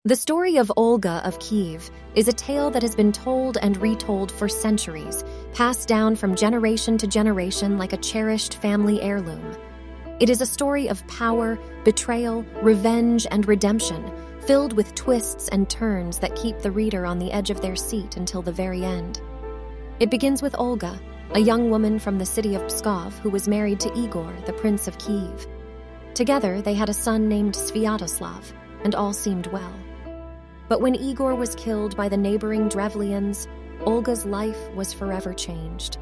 The story of Olga of Kiev is a tale that has been told and retold for centuries, passed down from generation to generation like a cherished family heirloom. It is a story of power, betrayal, revenge, and redemption, filled with twists and turns that keep the reader on the edge of their seat until the very end. It begins with Olga, a young woman from the city of Pskov who was married to Igor, the Prince of Kiev. Together, they had a son named Sviatoslav, and all seemed well. But when Igor was killed by the neighboring Drevlians, Olga's life was forever changed.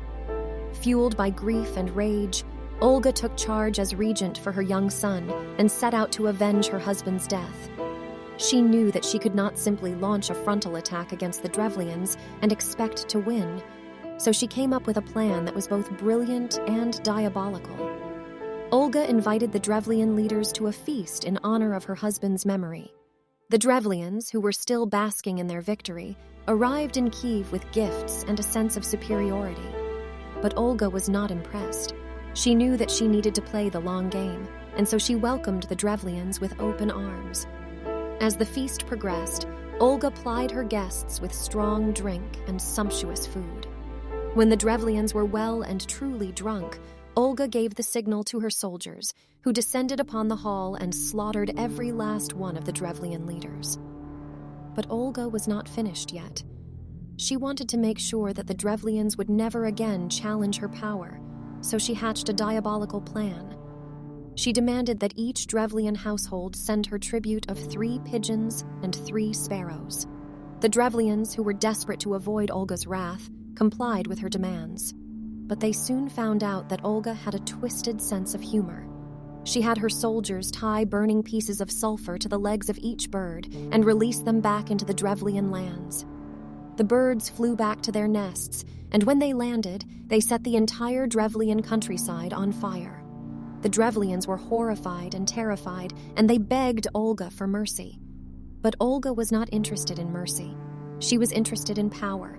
Fueled by grief and rage, Olga took charge as regent for her young son and set out to avenge her husband's death. She knew that she could not simply launch a frontal attack against the Drevlians and expect to win, so she came up with a plan that was both brilliant and diabolical. Olga invited the Drevlian leaders to a feast in honor of her husband's memory. The Drevlians, who were still basking in their victory, arrived in Kiev with gifts and a sense of superiority. But Olga was not impressed. She knew that she needed to play the long game, and so she welcomed the Drevlians with open arms. As the feast progressed, Olga plied her guests with strong drink and sumptuous food. When the Drevlians were well and truly drunk, Olga gave the signal to her soldiers, who descended upon the hall and slaughtered every last one of the Drevlian leaders. But Olga was not finished yet. She wanted to make sure that the Drevlians would never again challenge her power, so she hatched a diabolical plan. She demanded that each Drevlian household send her tribute of 3 pigeons and 3 sparrows. The Drevlians, who were desperate to avoid Olga's wrath, complied with her demands. But they soon found out that Olga had a twisted sense of humor. She had her soldiers tie burning pieces of sulfur to the legs of each bird and release them back into the Drevlian lands. The birds flew back to their nests, and when they landed, they set the entire Drevlian countryside on fire. The Drevlians were horrified and terrified, and they begged Olga for mercy. But Olga was not interested in mercy. She was interested in power.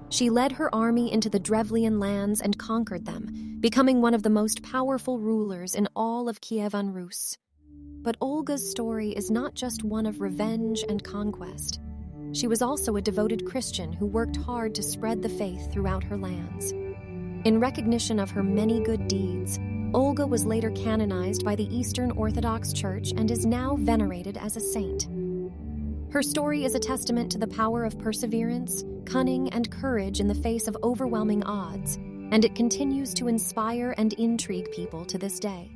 She led her army into the Drevlian lands and conquered them, becoming one of the most powerful rulers in all of Kievan Rus. But Olga's story is not just one of revenge and conquest. She was also a devoted Christian who worked hard to spread the faith throughout her lands. In recognition of her many good deeds, Olga was later canonized by the Eastern Orthodox Church and is now venerated as a saint. Her story is a testament to the power of perseverance, cunning, and courage in the face of overwhelming odds, and it continues to inspire and intrigue people to this day.